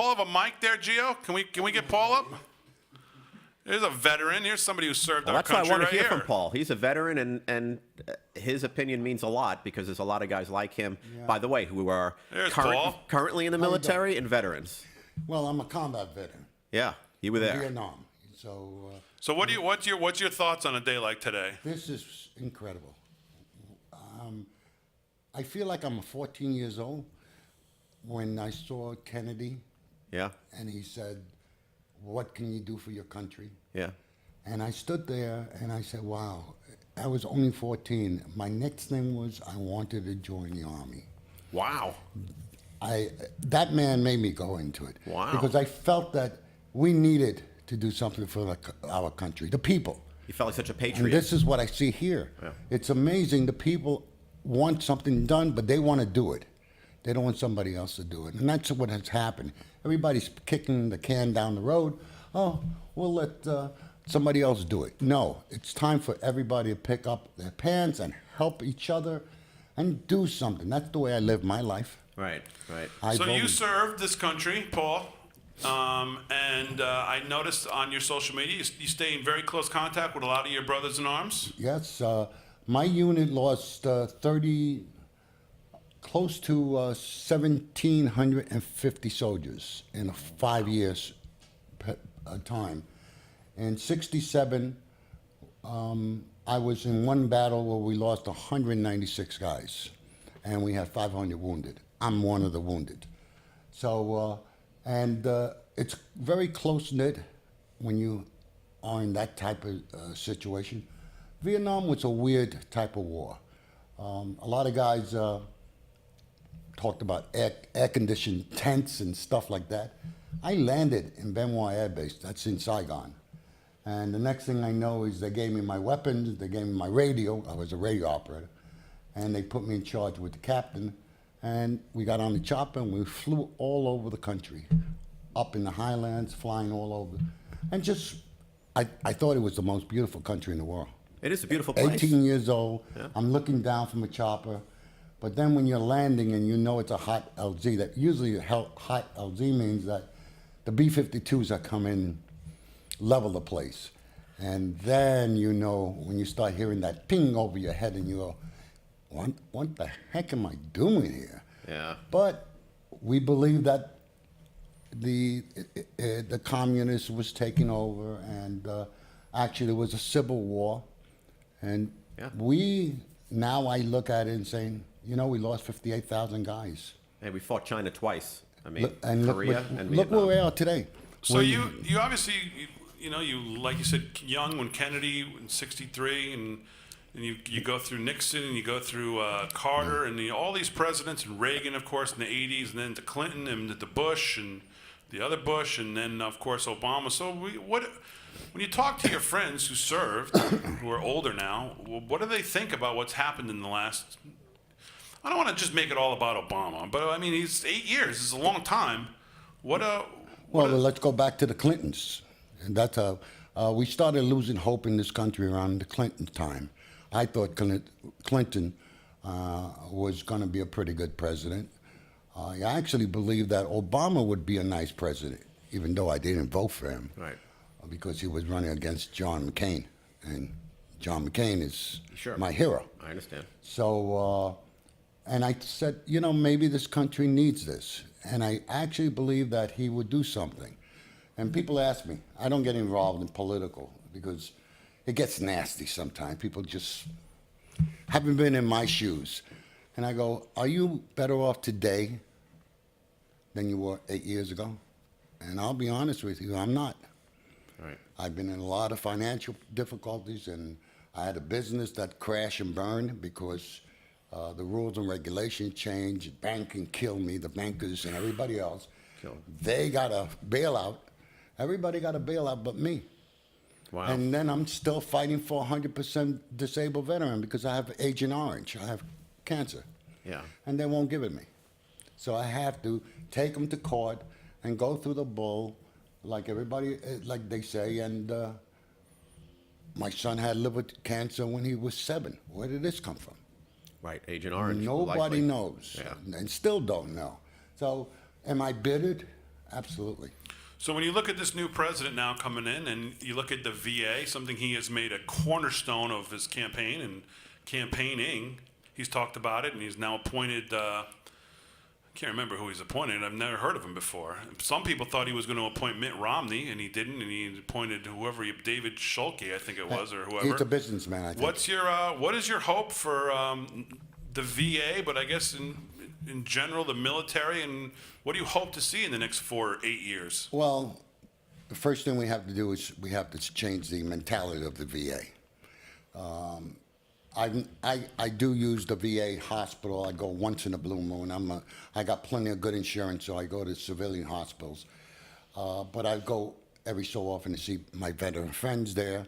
Paul have a mic there, Gio? Can we get Paul up? Here's a veteran. Here's somebody who served our country. That's why I want to hear here. from Paul. He's a veteran, and his opinion means a lot because there's a lot of guys like him, by the way, who are currently in the military and veterans. Well, I'm a combat veteran. Yeah, you were there. Vietnam. So what's your thoughts on a day like today? This is incredible. I feel like I'm 14 years old when I saw Kennedy. Yeah. And he said, "What can you do for your country?" Yeah. And I stood there and I said, wow, I was only 14. My next thing was I wanted to join the Army. Wow. That man made me go into it. Wow. Because I felt that we needed to do something for our country, the people. You felt like such a patriot. And this is what I see here. Yeah. It's amazing. The people want something done, but they want to do it. They don't want somebody else to do it. And that's what has happened. Everybody's kicking the can down the road. Oh, we'll let somebody else do it. No, it's time for everybody to pick up their pants and help each other and do something. That's the way I live my life. Right, right. So you served this country, Paul, and I noticed on your social media you stay in very close contact with a lot of your brothers in arms. Yes, my unit lost close to 1,750 soldiers in a 5 years time. In '67, I was in one battle where we lost 196 guys, and we had 500 wounded. I'm one of the wounded. So, it's very close-knit when you are in that type of situation. Vietnam was a weird type of war. A lot of guys talked about air-conditioned tents and stuff like that. I landed in Benoit Air Base, that's in Saigon. And the next thing I know is they gave me my weapons, they gave me my radio, I was a radio operator, and they put me in charge with the captain, and we got on the chopper and we flew all over the country, up in the highlands, flying all over. And just, I thought it was the most beautiful country in the world. It is a beautiful place. 18 years old, yeah. I'm looking down from a chopper, but then when you're landing and you know it's a hot LZ, that usually a hot LZ means that the B-52s that come in level the place. And then you know, when you start hearing that ping over your head and you go, what the heck am I doing here? Yeah. But we believe that the communists was taking over, and actually there was a civil war. And now I look at it and saying, you know, we lost 58,000 guys. And we fought China twice. I mean, Korea and Vietnam. Look where we are today. So you obviously, you like you said, young when Kennedy in '63, and you go through Nixon and you go through Carter and all these presidents, and Reagan, of course, in the '80s, and then to Clinton and to Bush and the other Bush, and then of course Obama. So when you talk to your friends who served, who are older now, what do they think about what's happened in the last? I don't want to just make it all about Obama, but I mean, he's 8 years. It's a long time. Well, let's go back to the Clintons. And that's we started losing hope in this country around the Clinton time. I thought Clinton was going to be a pretty good president. I actually believed that Obama would be a nice president, even though I didn't vote for him. Right. Because he was running against John McCain. And John McCain is Sure. my hero. I understand. So, and I said, you know, maybe this country needs this. And I actually believe that he would do something. And people ask me, I don't get involved in political because it gets nasty sometimes. People just haven't been in my shoes. And I go, are you better off today than you were 8 years ago? And I'll be honest with you, I'm not. Right. I've been in a lot of financial difficulties, and I had a business that crashed and burned because the rules and regulations changed. Banking killed me, the bankers and everybody else. They got a bailout. Everybody got a bailout but me. Wow. And then I'm still fighting for 100% disabled veteran because I have Agent Orange. I have cancer. Yeah. And they won't give it me. So I have to take them to court and go through the bull like everybody, like they say. And my son had liver cancer when he was 7. Where did this come from? Right, Agent Orange. Nobody knows, yeah. and still don't know. So am I bitter absolutely. So when you look at this new president now coming in, and you look at the VA, something he has made a cornerstone of his campaign and campaigning, he's talked about it, and he's now appointed. I can't remember who he's appointed. I've never heard of him before. Some people thought he was going to appoint Mitt Romney, and he didn't, and he appointed David Schulke, I think it was, or whoever. He's a businessman, I think. What is your hope for the VA, but I guess in general, the military, and what do you hope to see in the next 4 or 8 years? Well, the first thing we have to do is we have to change the mentality of the VA. I do use the VA hospital. I go once in a blue moon. I got plenty of good insurance, so I go to civilian hospitals. But I go every so often to see my veteran friends there,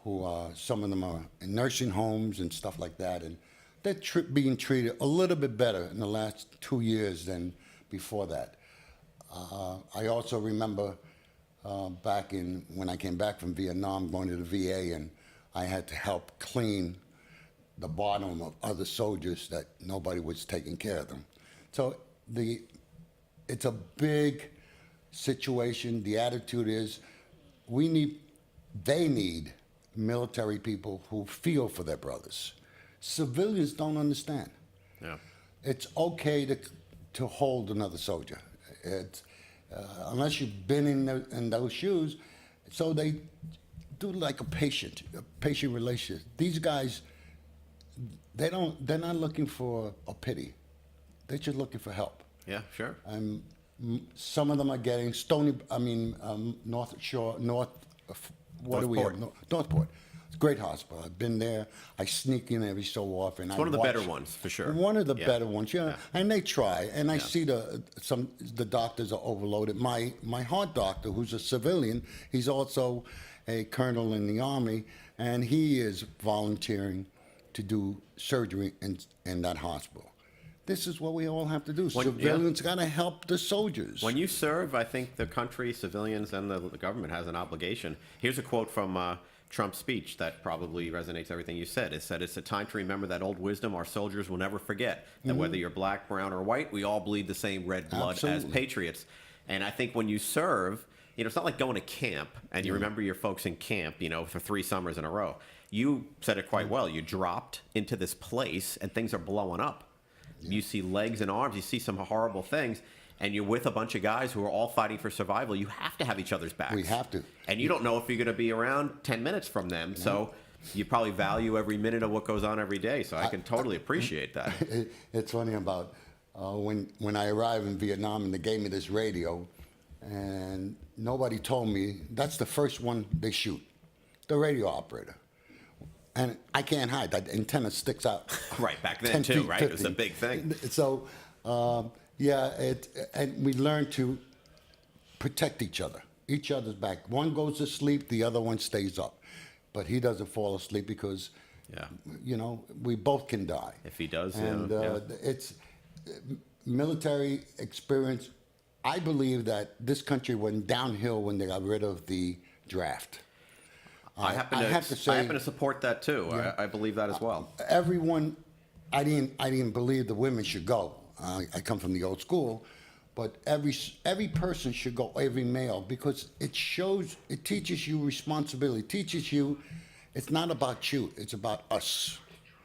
who some of them are in nursing homes and stuff like that, and they're being treated a little bit better in the last 2 years than before that. I also remember back when I came back from Vietnam, going to the VA, and I had to help clean the bottom of other soldiers that nobody was taking care of them. So it's a big situation. The attitude is they need military people who feel for their brothers. Civilians don't understand. Yeah. It's okay to hold another soldier. It's, unless you've been in those shoes, so they do like a patient relationship. These guys, they're not looking for a pity. They're just looking for help. Yeah, sure. And some of them are getting Northport. Northport. It's a great hospital. I've been there. I sneak in every so often. It's one of the better ones, for sure. One of the better ones, yeah. And they try. And I see the doctors are overloaded. My heart doctor, who's a civilian, he's also a colonel in the Army, and he is volunteering to do surgery in that hospital. This is what we all have to do. Civilians got to help the soldiers. When you serve, I think the country, civilians, and the government has an obligation. Here's a quote from Trump's speech that probably resonates everything you said. It said, "It's a time to remember that old wisdom our soldiers will never forget, that whether you're black, brown, or white, we all bleed the same red blood as patriots." And I think when you serve, it's not like going to camp and you remember your folks in camp, for 3 summers in a row. You said it quite well. You dropped into this place and things are blowing up. You see legs and arms, you see some horrible things, and you're with a bunch of guys who are all fighting for survival. You have to have each other's backs. We have to. And you don't know if you're going to be around 10 minutes from them, so you probably value every minute of what goes on every day, so I can totally appreciate that. It's funny about when I arrived in Vietnam and they gave me this radio, and nobody told me that's the first one they shoot, the radio operator. And I can't hide. That antenna sticks out. Right, back then too, right? 50. It was a big thing. So, and we learn to protect each other's back. One goes to sleep, the other one stays up. But he doesn't fall asleep because, we both can die. If he does, and it's military experience. I believe that this country went downhill when they got rid of the draft. I happen to support that too. Yeah. I believe that as well. Everyone, I didn't believe the women should go. I come from the old school, but every person should go, every male, because it teaches you responsibility. It teaches you, it's not about you, it's about us.